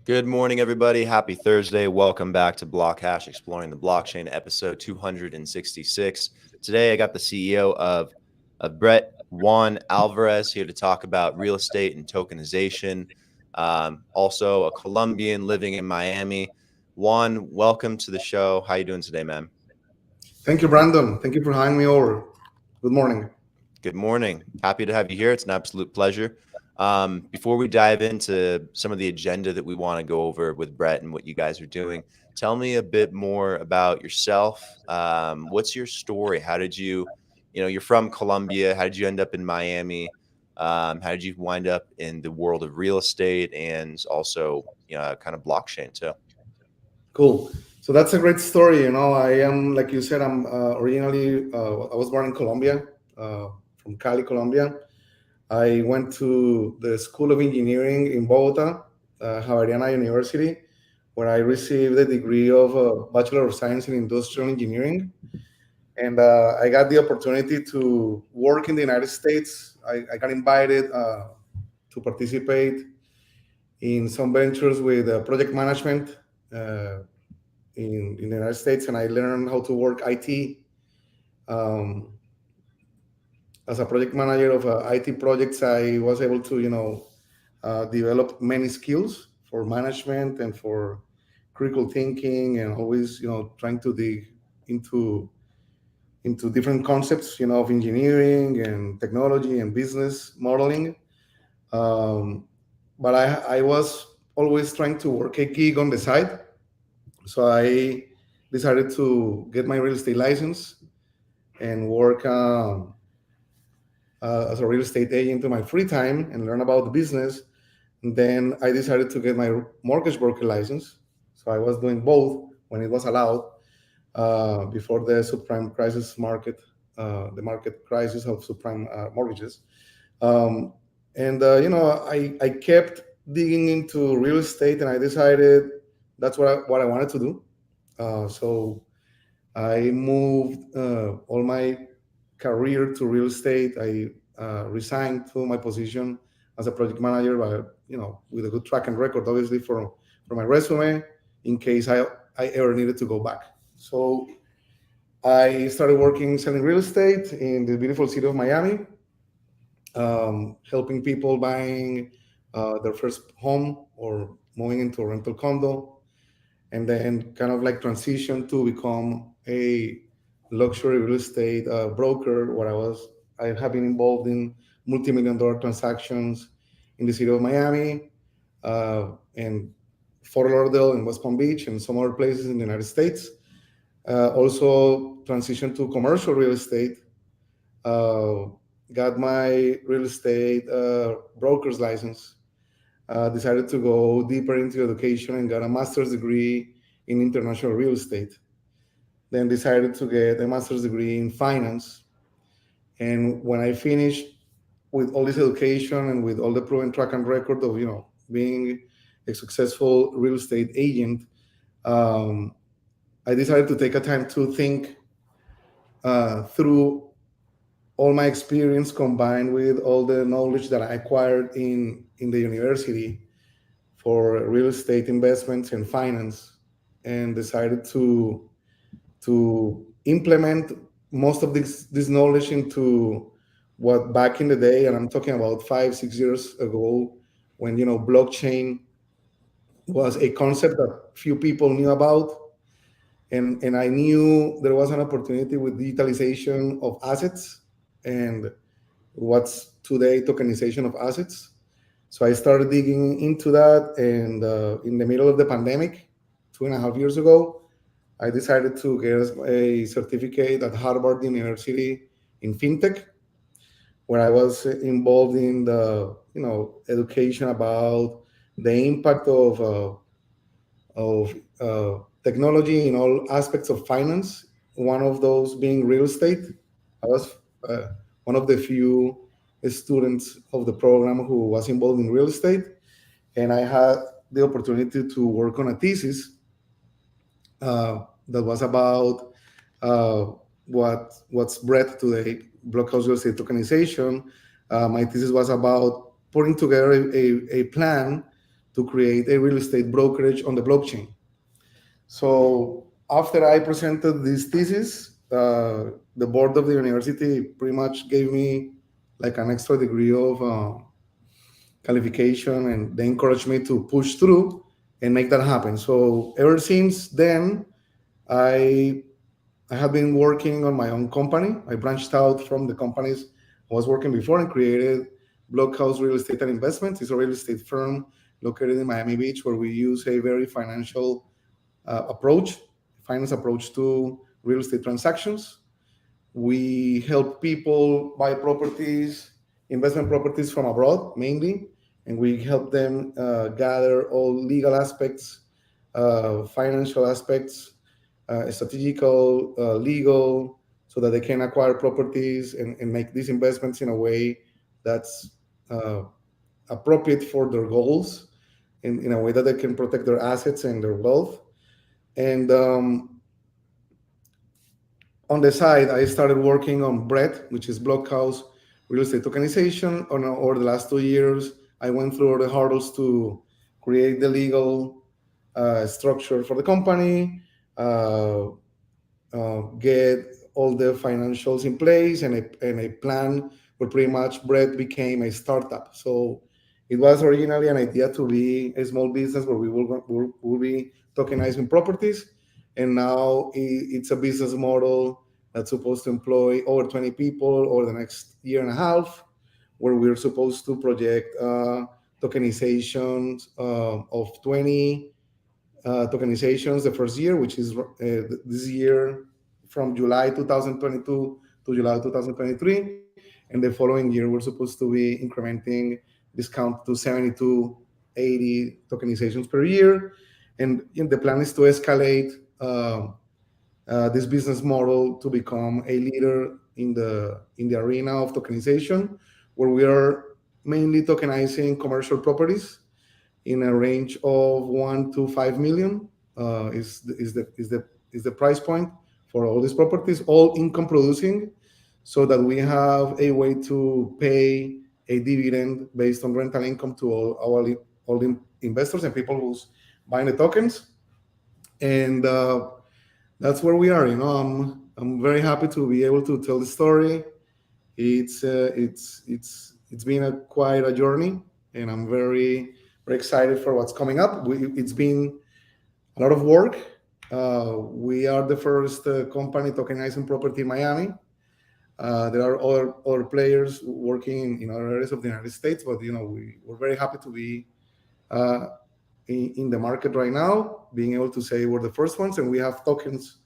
Good morning, everybody. Happy Thursday. Welcome back to BlockHash, Exploring the Blockchain, episode 266. Today, I got the CEO of BRET, Juan Álvarez, here to talk about real estate and tokenization. Also, a Colombian living in Miami. Juan, welcome to the show. How you doing today, man? Thank you, Brandon. Thank you for having me over. Good morning. Good morning. Happy to have you here. It's an absolute pleasure. Before we dive into some of the agenda that we want to go over with Brett and what you guys are doing, tell me a bit more about yourself. What's your story? How did you're from Colombia. How did you end up in Miami? How did you wind up in the world of real estate and also, kind of blockchain too? Cool. So that's a great story. I am, like you said, I'm originally, I was born in Colombia, from Cali, Colombia. I went to the School of Engineering in Bogota, Javeriana University, where I received a degree of Bachelor of Science in Industrial Engineering. And I got the opportunity to work in the United States. I got invited to participate in some ventures with project management uh, in the United States, and I learned how to work IT. Um, as a project manager of IT projects, I was able to, develop many skills for management and for critical thinking, and always, trying to dig into different concepts, of engineering and technology and business modeling. Um, but I was always trying to work a gig on the side. So I decided to get my real estate license and work as a real estate agent in my free time and learn about the business. And then I decided to get my mortgage broker license. So I was doing both when it was allowed before the subprime crisis market, the market crisis of subprime mortgages. Um, and I kept digging into real estate, and I decided that's what I wanted to do. So I moved all my career to real estate. I resigned to my position as a project manager, but with a good track and record, obviously for my resume, in case I ever needed to go back. So I started working selling real estate in the beautiful city of Miami, helping people buying their first home or moving into a rental condo, and then kind of like transition to become a luxury real estate broker, where I have been involved in multi-million dollar transactions in the city of Miami, and Fort Lauderdale and West Palm Beach and some other places in the United States. Also transitioned to commercial real estate, uh, got my real estate broker's license, decided to go deeper into education and got a master's degree in international real estate. Then decided to get a master's degree in finance. And when I finished with all this education and with all the proven track and record of being a successful real estate agent, um, I decided to take a time to think through all my experience combined with all the knowledge that I acquired in the university for real estate investments and finance, and decided to implement most of this knowledge into what back in the day, and I'm talking about 5 6 years ago, when blockchain was a concept that few people knew about, and I knew there was an opportunity with digitalization of assets and what's today tokenization of assets. So I started digging into that, and in the middle of the pandemic, 2.5 years ago, I decided to get a certificate at Harvard University in fintech, where I was involved in the education about the impact of technology in all aspects of finance. One of those being real estate. I was uh, one of the few students of the program who was involved in real estate, and I had the opportunity to work on a thesis that was about uh, what's BRET today, Blockhouse Real Estate Tokenization. My thesis was about putting together a plan to create a real estate brokerage on the blockchain. So after I presented this thesis, the board of the university pretty much gave me like an extra degree of qualification, and they encouraged me to push through and make that happen. So ever since then, I I have been working on my own company. I branched out from the companies I was working before and created BlockHash Real Estate and Investments. It's a real estate firm located in Miami Beach, where we use a very finance approach to real estate transactions. We help people buy properties, investment properties from abroad mainly, and we help them gather all legal aspects, financial aspects, strategical, legal, so that they can acquire properties and make these investments in a way that's uh, appropriate for their goals, in a way that they can protect their assets and their wealth. And on the side, I started working on BRET, which is Blockhouse Real Estate Tokenization. Over the last 2 years, I went through all the hurdles to create the legal structure for the company, uh, get all the financials in place, and a plan where pretty much BRET became a startup. So it was originally an idea to be a small business where we will be tokenizing properties. And now it's a business model that's supposed to employ over 20 people over the next year and a half, where we're supposed to project tokenizations of 20 tokenizations the first year, which is this year, from July 2022 to July 2023. And the following year, we're supposed to be incrementing discount to 70 to 80 tokenizations per year. And the plan is to escalate this business model to become a leader in the arena of tokenization, where we are mainly tokenizing commercial properties in a range of 1 to 5 million. Is the price point for all these properties, all income producing, so that we have a way to pay a dividend based on rental income to all the investors and people who's buying the tokens. And that's where we are. I'm very happy to be able to tell the story. It's been quite a journey, and I'm very excited for what's coming up. It's been a lot of work. We are the first company tokenizing property in Miami. There are other players working in other areas of the United States, but we're very happy to be in the market right now, being able to say we're the first ones, and we have tokens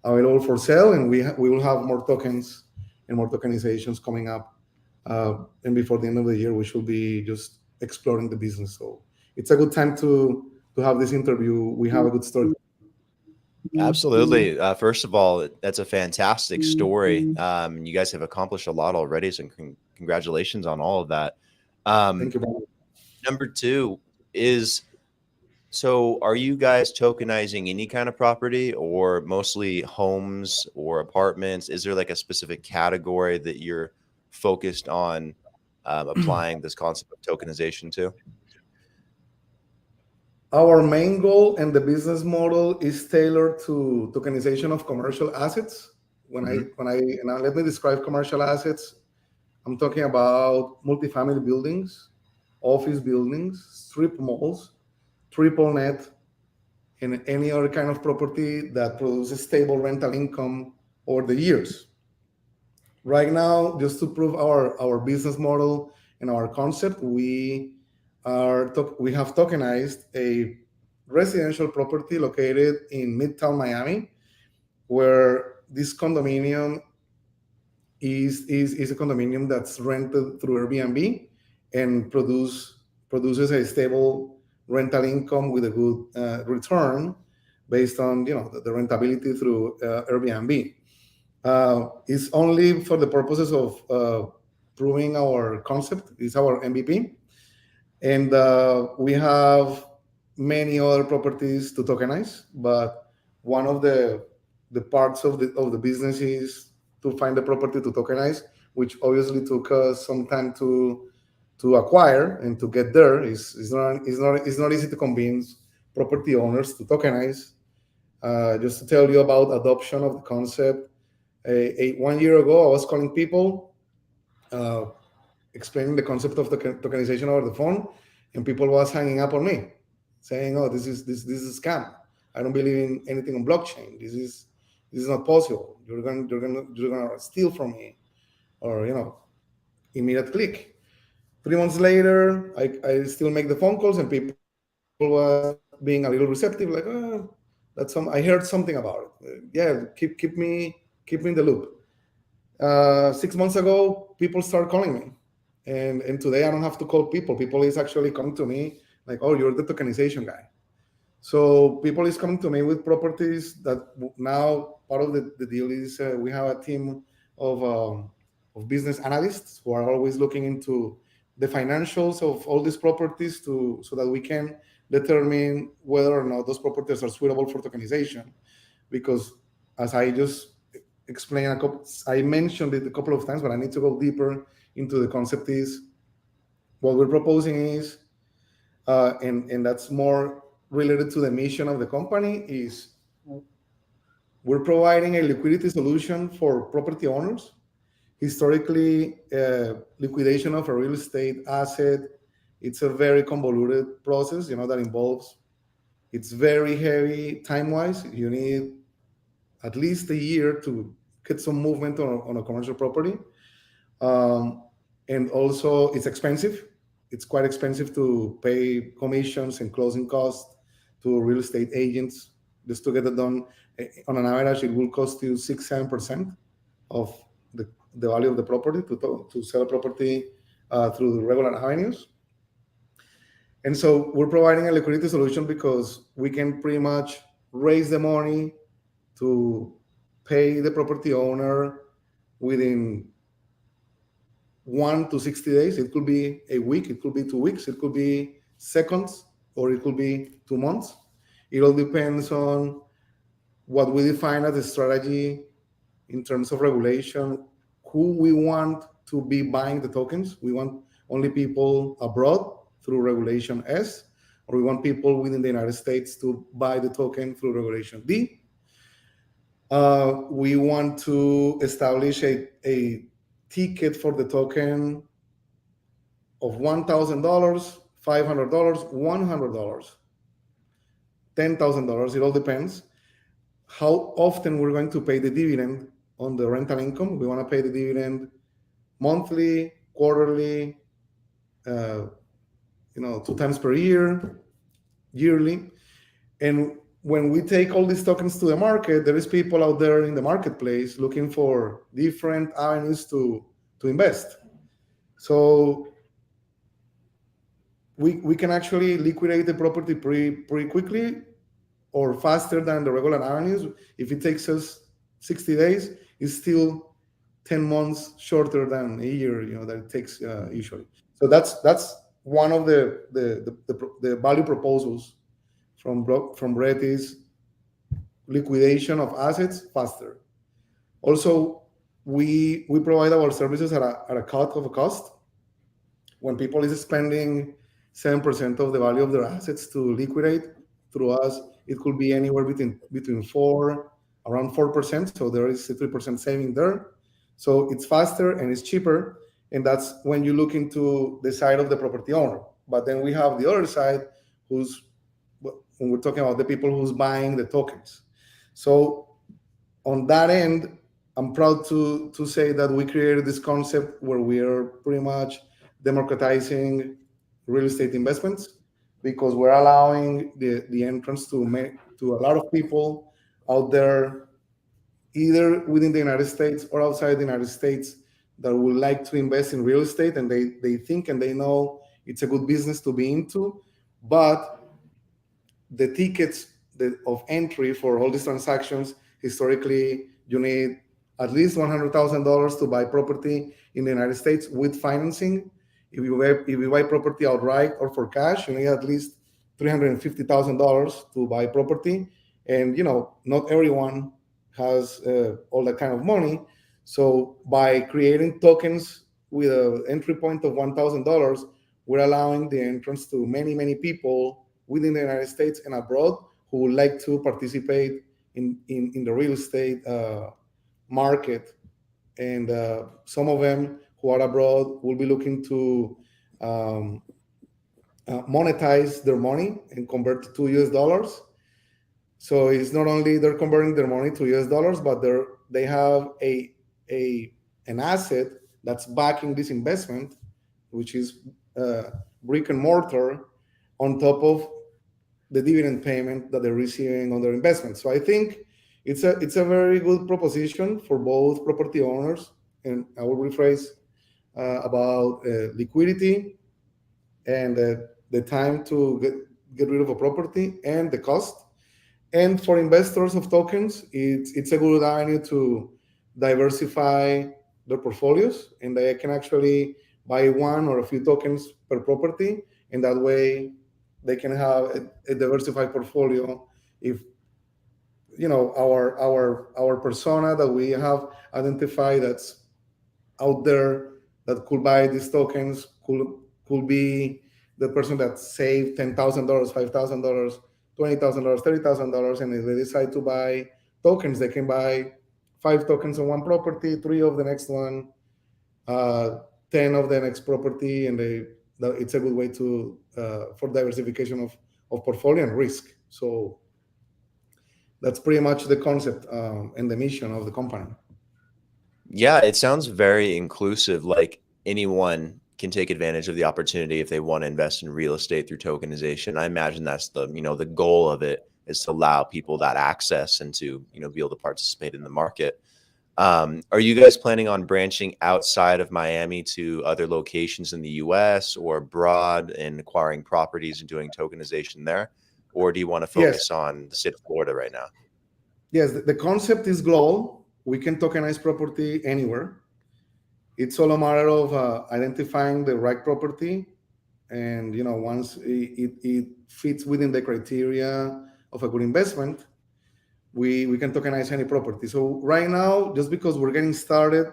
available for sale, and we will have more tokens and more tokenizations coming up. And before the end of the year, we should be just exploring the business. So it's a good time to have this interview. We have a good story. Absolutely. First of all, that's a fantastic story. You guys have accomplished a lot already, so congratulations on all of that. Thank you. Number two is, so are you guys tokenizing any kind of property, or mostly homes or apartments? Is there like a specific category that you're focused on applying this concept of tokenization to? Our main goal and the business model is tailored to tokenization of commercial assets. Now let me describe commercial assets. I'm talking about multifamily buildings, office buildings, strip malls, triple net, and any other kind of property that produces stable rental income over the years. Right now, just to prove our business model and our concept, we have tokenized a residential property located in Midtown Miami, where this condominium is a condominium that's rented through Airbnb and produces a stable rental income with a good return based on the rentability through Airbnb. It's only for the purposes of proving our concept. It's our MVP. And we have many other properties to tokenize, but one of the parts of the business is to find the property to tokenize, which obviously took us some time to to acquire and to get there is not easy to convince property owners to tokenize. Just to tell you about adoption of the concept, 1 year ago, I was calling people, explaining the concept of the tokenization over the phone, and people was hanging up on me, saying, "Oh, this is a scam. I don't believe in anything on blockchain. This is not possible. You're gonna steal from me," or immediate click. 3 months later, I still make the phone calls, and people was being a little receptive, like, that's I heard something about it. Yeah, keep me in the loop. 6 months ago, people started calling me, and today I don't have to call people. People is actually coming to me like, "Oh, you're the tokenization guy." So people is coming to me with properties that now part of the deal is we have a team of business analysts who are always looking into the financials of all these properties so that we can determine whether or not those properties are suitable for tokenization. Because as I just explained, I mentioned it a couple of times, but I need to go deeper into the concept. Is what we're proposing is, and that's more related to the mission of the company, is we're providing a liquidity solution for property owners. Historically, liquidation of a real estate asset, it's a very convoluted process, that involves, it's very heavy time-wise. You need at least a year to get some movement on a commercial property. And also it's expensive. It's quite expensive to pay commissions and closing costs to real estate agents just to get it done. On an average, it will cost you 6-7% of the value of the property to sell a property through the regular avenues. And so we're providing a liquidity solution because we can pretty much raise the money to pay the property owner within 1 to 60 days. It could be a week, it could be 2 weeks, it could be seconds, or it could be 2 months. It all depends on what we define as a strategy in terms of regulation, who we want to be buying the tokens. We want only people abroad through Regulation S, or we want people within the United States to buy the token through Regulation D. We want to establish a ticket for the token of $1,000, $500, $100, $10,000. It all depends how often we're going to pay the dividend on the rental income. We want to pay the dividend monthly, quarterly, 2 times per year, yearly. And when we take all these tokens to the market, there is people out there in the marketplace looking for different avenues to invest. So we can actually liquidate the property pretty quickly, or faster than the regular avenues. If it takes us 60 days, it's still 10 months shorter than a year, that it takes usually. So that's one of the value proposals from BRET is liquidation of assets faster. Also, we provide our services at a cut of a cost. When people is spending 7% of the value of their assets to liquidate through us, it could be anywhere between around 4%. So there is a 3% saving there. So it's faster and it's cheaper. And that's when you look into the side of the property owner. But then we have the other side, when we're talking about the people who's buying the tokens. So on that end, I'm proud to say that we created this concept where we are pretty much democratizing real estate investments, because we're allowing the entrance to a lot of people out there, either within the United States or outside the United States, that would like to invest in real estate, and they think and they know it's a good business to be into. But the tickets of entry for all these transactions, historically, you need at least $100,000 to buy property in the United States with financing. If you buy property outright or for cash, you need at least $350,000 to buy property. And not everyone has all that kind of money. So by creating tokens with an entry point of $1,000, we're allowing the entrance to many people within the United States and abroad who would like to participate in the real estate market. And some of them who are abroad will be looking to monetize their money and convert to US dollars. So it's not only they're converting their money to US dollars, but they have an asset that's backing this investment, which is brick and mortar, on top of the dividend payment that they're receiving on their investment. So I think it's a very good proposition for both property owners, and I will rephrase about liquidity and the time to get rid of a property and the cost. And for investors of tokens, it's a good avenue to diversify their portfolios, and they can actually buy one or a few tokens per property, and that way they can have a diversified portfolio. If our persona that we have identified that's out there that could buy these tokens could be the person that saved $10,000, $5,000, $20,000, $30,000, and if they decide to buy tokens, they can buy 5 tokens on one property, 3 of the next one, 10 of the next property, and it's a good way to for diversification of portfolio and risk. So that's pretty much the concept and the mission of the company. Yeah, it sounds very inclusive. Like anyone can take advantage of the opportunity if they want to invest in real estate through tokenization. I imagine that's the goal of it, is to allow people that access and to be able to participate in the market. Are you guys planning on branching outside of Miami to other locations in the US or abroad and acquiring properties and doing tokenization there? Or do you want to focus on the state of Florida right now? Yes, the concept is global. We can tokenize property anywhere. It's all a matter of identifying the right property. And once it fits within the criteria of a good investment, we can tokenize any property. So right now, just because we're getting started,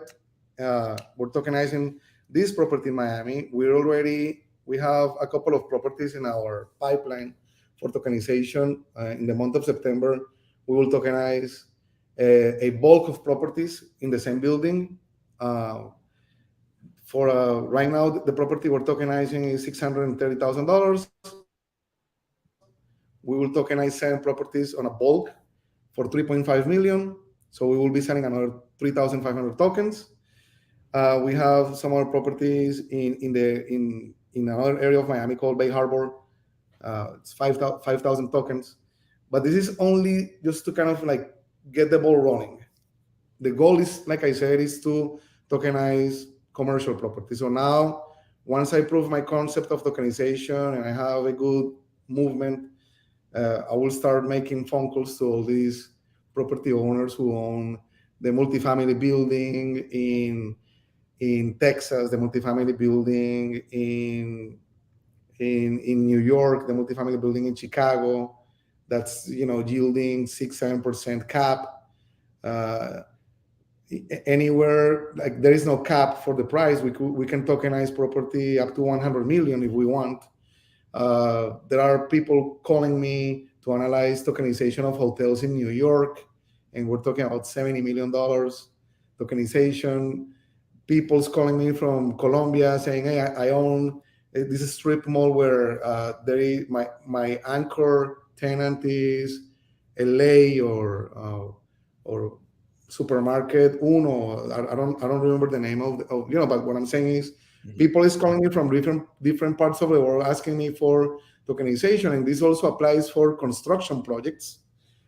we're tokenizing this property in Miami. We have a couple of properties in our pipeline for tokenization. In the month of September, we will tokenize a bulk of properties in the same building. For right now, the property we're tokenizing is $630,000. We will tokenize 7 properties on a bulk for $3.5 million. So we will be selling another 3,500 tokens. We have some other properties in another area of Miami called Bay Harbor. It's 5,000 tokens. But this is only just to kind of like get the ball rolling. The goal is, like I said, is to tokenize commercial property. So now, once I prove my concept of tokenization and I have a good movement, I will start making phone calls to all these property owners who own the multifamily building in Texas, the multifamily building in New York, the multifamily building in Chicago, that's yielding 6-7% cap. Anywhere, like, there is no cap for the price. We can tokenize property up to 100 million if we want. There are people calling me to analyze tokenization of hotels in New York, and we're talking about $70 million tokenization. People's calling me from Colombia saying, hey, I own this strip mall where my anchor tenant is LA or supermarket Uno. I don't remember the name of but what I'm saying is, people is calling me from different parts of the world asking me for tokenization, and this also applies for construction projects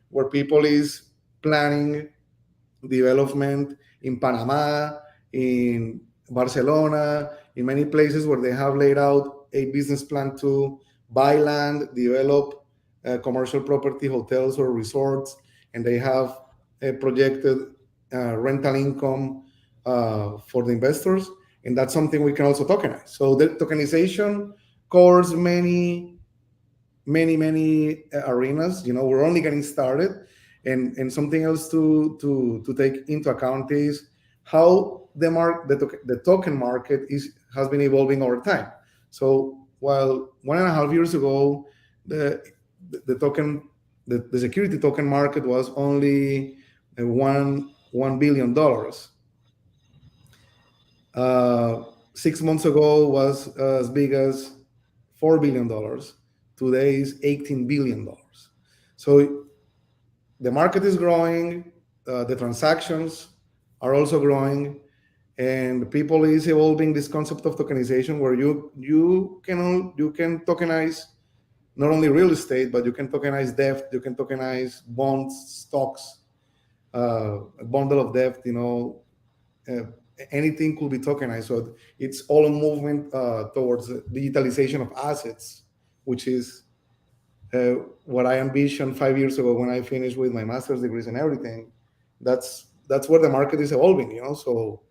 where people is planning development in Panama, in Barcelona, in many places where they have laid out a business plan to buy land, develop commercial property, hotels or resorts, and they have a projected rental income for the investors, and that's something we can also tokenize. So the tokenization covers many arenas. We're only getting started, and something else to take into account is how the token market has been evolving over time. So while 1.5 years ago, the the token the security token market was only $1 billion. 6 months ago was as big as $4 billion. Today is $18 billion. So the market is growing, the transactions are also growing, and people is evolving this concept of tokenization, where you can tokenize not only real estate, but you can tokenize debt, you can tokenize bonds, stocks, a bundle of debt, uh, anything could be tokenized. So it's all a movement towards digitalization of assets, which is uh, what I envisioned 5 years ago when I finished with my master's degrees and everything. That's where the market is evolving. So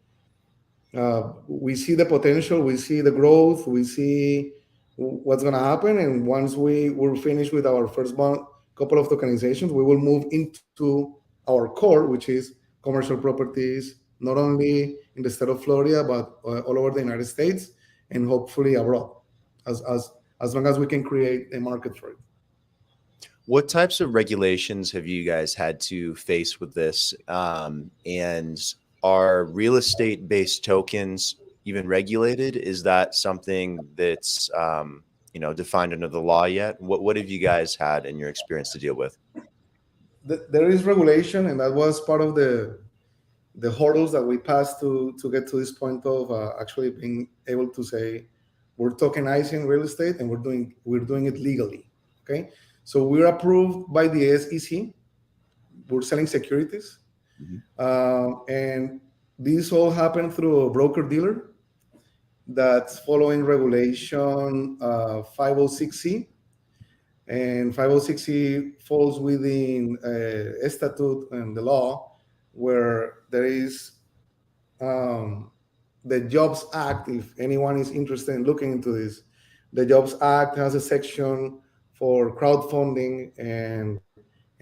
we see the potential, we see the growth, we see what's going to happen, and once we're finished with our first couple of tokenizations, we will move into our core, which is commercial properties, not only in the state of Florida but all over the United States, and hopefully abroad, as long as we can create a market for it. What types of regulations have you guys had to face with this? And are real estate-based tokens even regulated? Is that something that's defined under the law yet? What have you guys had in your experience to deal with? There is regulation, and that was part of the hurdles that we passed to get to this point of actually being able to say we're tokenizing real estate, and we're doing it legally. Okay, so we're approved by the SEC. We're selling securities, and this all happened through a broker dealer that's following regulation 506C. And 506C falls within a statute and the law, where there is the Jobs Act. If anyone is interested in looking into this, the Jobs Act has a section for crowdfunding, and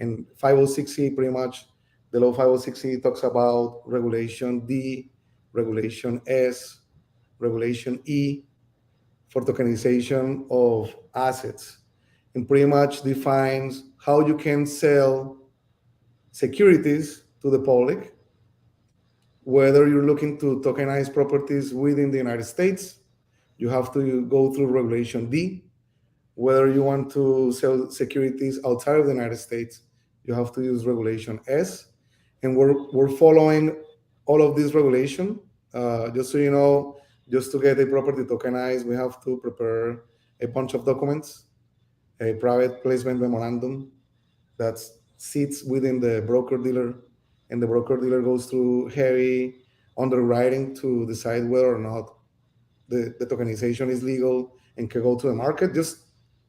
506C, pretty much the law 506C talks about Regulation D, Regulation S, Regulation E for tokenization of assets, and pretty much defines how you can sell securities to the public, whether you're looking to tokenize properties within the United States, you have to go through Regulation D. Whether you want to sell securities outside of the United States, you have to use Regulation S. And we're following all of this regulation. Just so you know, just to get a property tokenized, we have to prepare a bunch of documents, a private placement memorandum that sits within the broker dealer, and the broker dealer goes through heavy underwriting to decide whether or not the tokenization is legal and can go to the market, just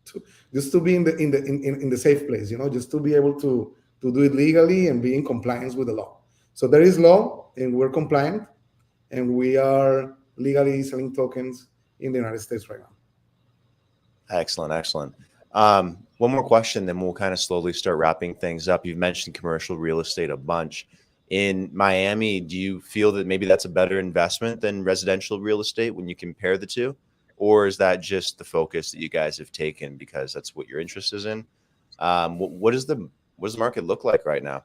to be in the safe place, just to be able to do it legally and be in compliance with the law. So there is law, and we're compliant, and we are legally selling tokens in the United States right now. Excellent. One more question, then we'll kind of slowly start wrapping things up. You've mentioned commercial real estate a bunch. In Miami, do you feel that maybe that's a better investment than residential real estate when you compare the two? Or is that just the focus that you guys have taken because that's what your interest is in? What does the market look like right now?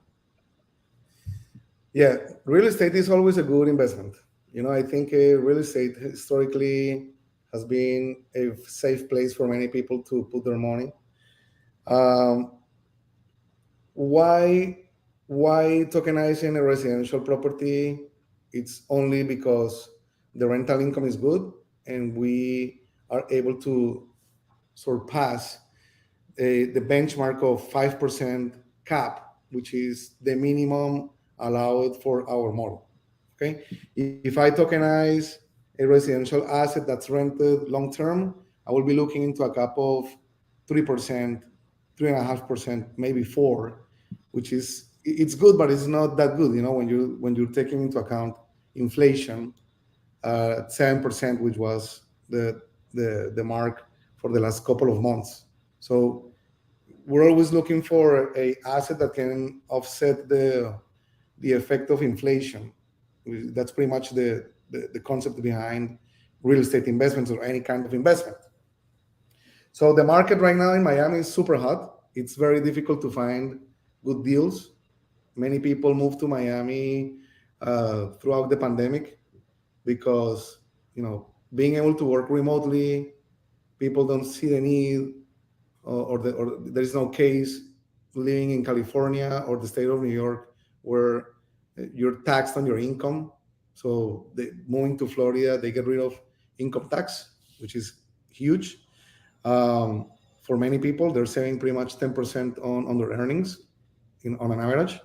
Yeah, real estate is always a good investment. I think real estate historically has been a safe place for many people to put their money. Why tokenizing a residential property? It's only because the rental income is good, and we are able to surpass the benchmark of 5% cap, which is the minimum allowed for our model. Okay, if I tokenize a residential asset that's rented long term, I will be looking into a cap of 3%, 3.5%, maybe 4%, which is, it's good, but it's not that good. When you're taking into account inflation, 7%, which was the mark for the last couple of months. So we're always looking for a asset that can offset the effect of inflation. That's pretty much the concept behind real estate investments or any kind of investment. So the market right now in Miami is super hot. It's very difficult to find good deals. Many people moved to Miami throughout the pandemic because, being able to work remotely, people don't see the need, or there is no case living in California or the state of New York where you're taxed on your income. So moving to Florida, they get rid of income tax, which is huge. For many people, they're saving pretty much 10% on their earnings on an average.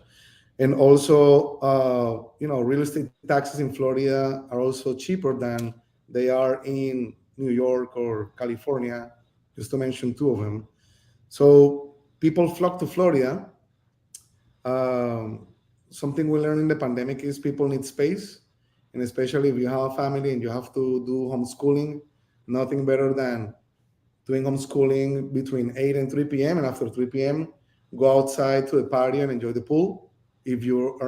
And also, real estate taxes in Florida are also cheaper than they are in New York or California, just to mention two of them. So people flock to Florida. Something we learned in the pandemic is people need space. And especially if you have a family and you have to do homeschooling, nothing better than doing homeschooling between 8 and 3 p.m. And after 3 p.m., go outside to the patio and enjoy the pool. If you're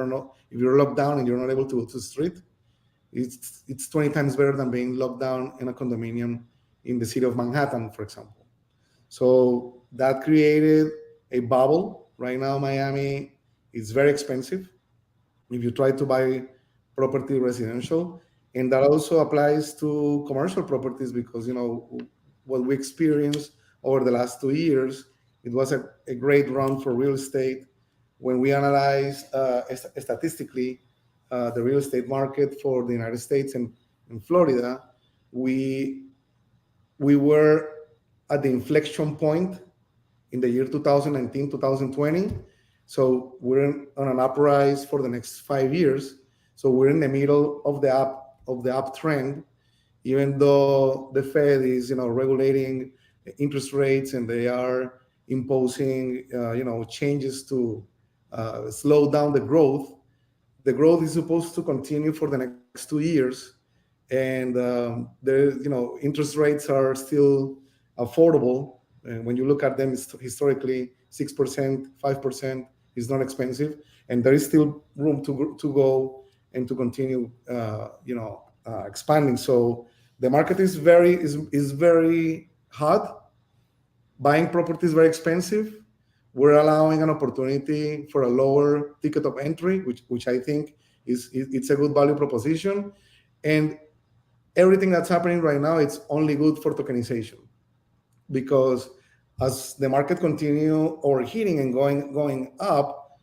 locked down and you're not able to go to the street, it's 20 times better than being locked down in a condominium in the city of Manhattan, for example. So that created a bubble. Right now, Miami is very expensive if you try to buy property residential. And that also applies to commercial properties because, what we experienced over the last 2 years, it was a great run for real estate. When we analyzed statistically the real estate market for the United States and Florida, we were at the inflection point in the year 2019, 2020. So we're on an uprise for the next 5 years. So we're in the middle of the uptrend, even though the Fed is, regulating interest rates and they are imposing, changes to slow down the growth. The growth is supposed to continue for the next 2 years, and interest rates are still affordable. And when you look at them historically, 6%, 5% is not expensive, and there is still room to go and to continue, expanding. So the market is very hot. Buying property is very expensive. We're allowing an opportunity for a lower ticket of entry, which I think it's a good value proposition. And everything that's happening right now, it's only good for tokenization, because as the market continue overheating and going up,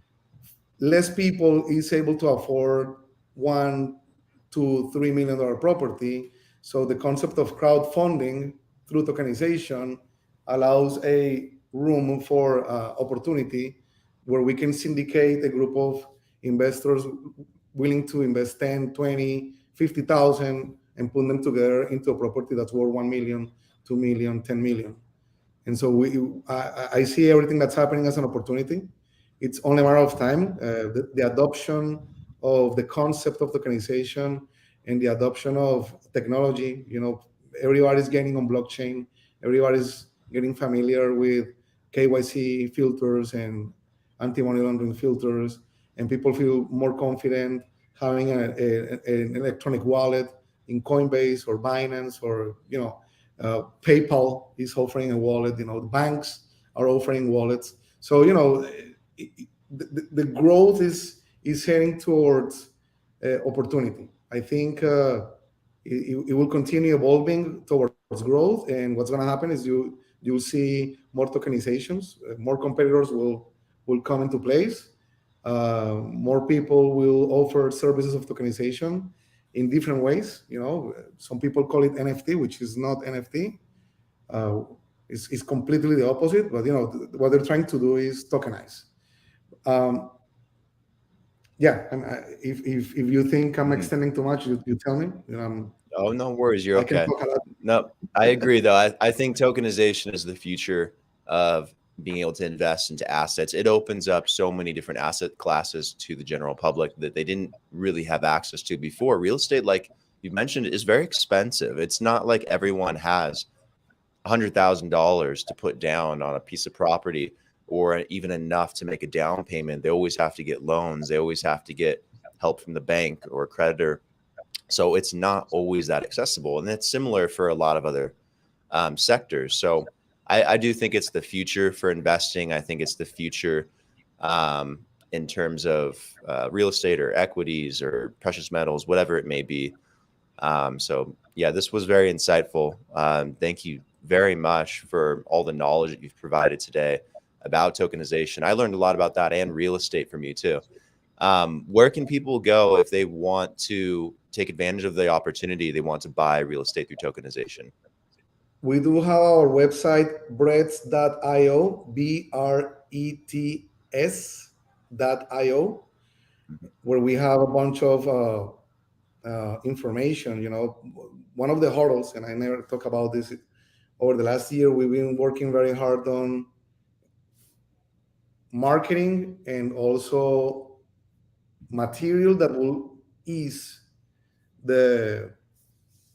less people is able to afford $1 to $3 million property. So the concept of crowdfunding through tokenization allows a room for opportunity where we can syndicate a group of investors willing to invest 10, 20, 50,000 and put them together into a property that's worth 1 million, 2 million, 10 million. And so I see everything that's happening as an opportunity. It's only a matter of time. The adoption of the concept of tokenization and the adoption of technology, everybody's getting on blockchain. Everybody's getting familiar with KYC filters and anti-money laundering filters, and people feel more confident having an electronic wallet in Coinbase or Binance, or PayPal is offering a wallet. The banks are offering wallets. So the growth is heading towards opportunity. I think it will continue evolving towards growth, and what's going to happen is you'll see more tokenizations, more competitors will come into place. More people will offer services of tokenization in different ways. Some people call it NFT, which is not NFT. It's completely the opposite. But what they're trying to do is tokenize. If you think I'm extending too much, you tell me. Oh, no worries. You're okay. I can talk a lot. No, I agree, though. I think tokenization is the future of being able to invest into assets. It opens up so many different asset classes to the general public that they didn't really have access to before. Real estate, like you mentioned, is very expensive. It's not like everyone has $100,000 to put down on a piece of property, or even enough to make a down payment. They always have to get loans. They always have to get help from the bank or creditor. So it's not always that accessible. And it's similar for a lot of other sectors. So I do think it's the future for investing. I think it's the future in terms of real estate or equities or precious metals, whatever it may be. So yeah, this was very insightful. Thank you very much for all the knowledge that you've provided today about tokenization. I learned a lot about that and real estate from you too. Where can people go if they want to take advantage of the opportunity they want to buy real estate through tokenization? We do have our website, brets.io, BRETS.io, where we have a bunch of information. One of the hurdles, and I never talk about this, over the last year, we've been working very hard on marketing and also material that will ease the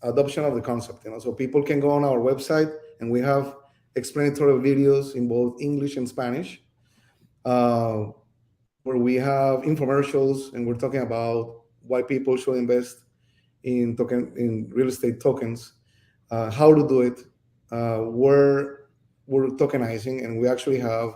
adoption of the concept. So people can go on our website, and we have explanatory videos in both English and Spanish, where we have infomercials, and we're talking about why people should invest in real estate tokens, how to do it, where we're tokenizing, and we actually have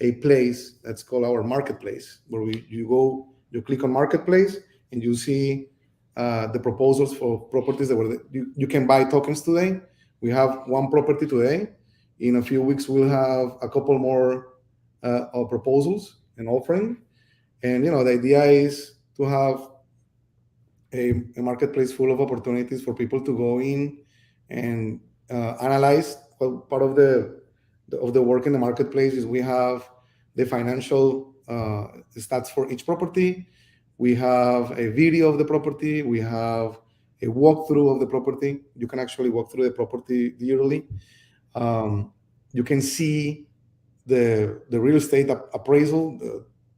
a place that's called our marketplace, where you click on marketplace, and you see the proposals for properties that you can buy tokens today. We have one property today. In a few weeks, we'll have a couple more proposals and offering. And the idea is to have a marketplace full of opportunities for people to go in and analyze. Well, part of the work in the marketplace is we have the financial stats for each property. We have a video of the property. We have a walkthrough of the property. You can actually walk through the property yearly. You can see the real estate appraisal,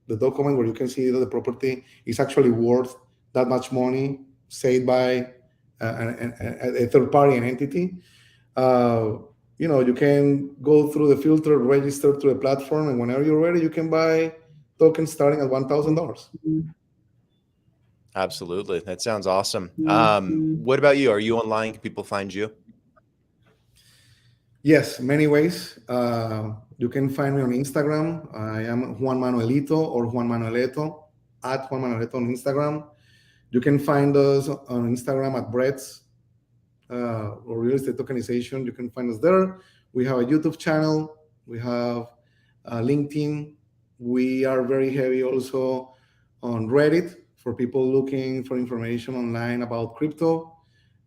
the document where you can see that the property is actually worth that much money, saved by a third party, an entity. You can go through the filter, register through a platform, and whenever you're ready, you can buy tokens starting at $1,000. Absolutely. That sounds awesome. What about you? Are you online? Can people find you? Yes, many ways. You can find me on Instagram. I am Juan Manuelito or Juan Manueleto, at Juan Manueleto on Instagram. You can find us on Instagram at BRETS or Real Estate Tokenization. You can find us there. We have a YouTube channel. We have LinkedIn. We are very heavy also on Reddit for people looking for information online about crypto.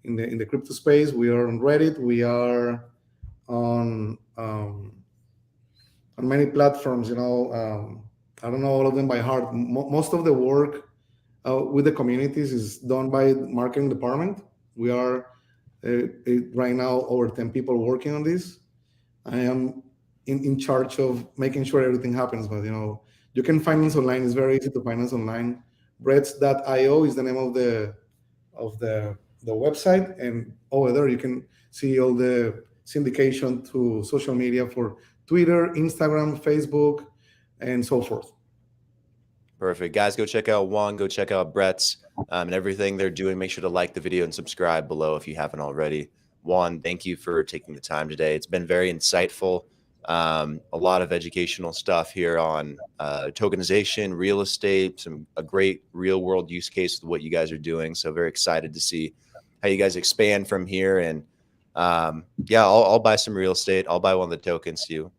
In the crypto space, we are on Reddit. We are on many platforms. I don't know all of them by heart. Most of the work with the communities is done by the marketing department. We are right now over 10 people working on this. I am in charge of making sure everything happens. But you can find us online. It's very easy to find us online. Brets.io is the name of the website, and over there you can see all the syndication to social media for Twitter, Instagram, Facebook, and so forth. Perfect. Guys, go check out Juan, go check out Brett's and everything they're doing. Make sure to like the video and subscribe below if you haven't already. Juan, thank you for taking the time today. It's been very insightful. A lot of educational stuff here on tokenization, real estate, a great real world use case with what you guys are doing. So very excited to see how you guys expand from here. And yeah, I'll buy some real estate. I'll buy one of the tokens too.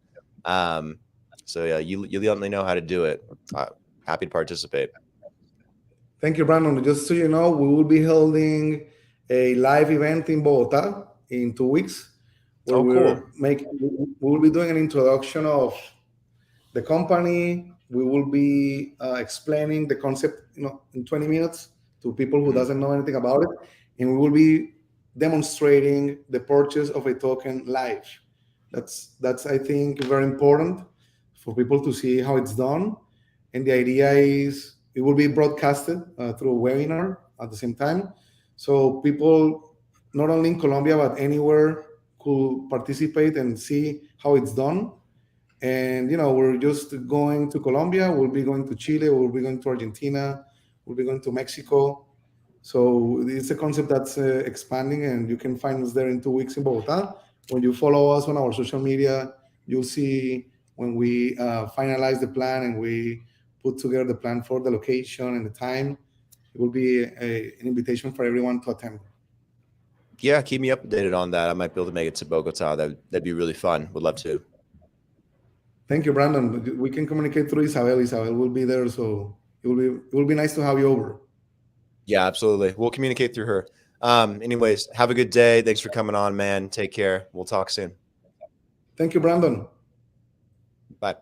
So yeah, you only know how to do it. Happy to participate. Thank you, Brandon. Just so you know, we will be holding a live event in Bogota in 2 weeks, where we will be doing an introduction of the company. We will be explaining the concept, in 20 minutes to people who doesn't know anything about it, and we will be demonstrating the purchase of a token live. That's I think very important for people to see how it's done. And the idea is it will be broadcasted through a webinar at the same time. So people, not only in Colombia, but anywhere, could participate and see how it's done. And, we're just going to Colombia. We'll be going to Chile. We'll be going to Argentina. We'll be going to Mexico. So it's a concept that's expanding, and you can find us there in 2 weeks in Bogota. When you follow us on our social media, you'll see when we finalize the plan and we put together the plan for the location and the time. It will be an invitation for everyone to attend. Yeah, keep me updated on that. I might be able to make it to Bogota. That'd be really fun. Would love to. Thank you, Brandon. We can communicate through Isabel. Isabel will be there, so it will be nice to have you over. Yeah, absolutely. We'll communicate through her. Anyways, have a good day. Thanks for coming on, man. Take care. We'll talk soon. Thank you, Brandon. Bye.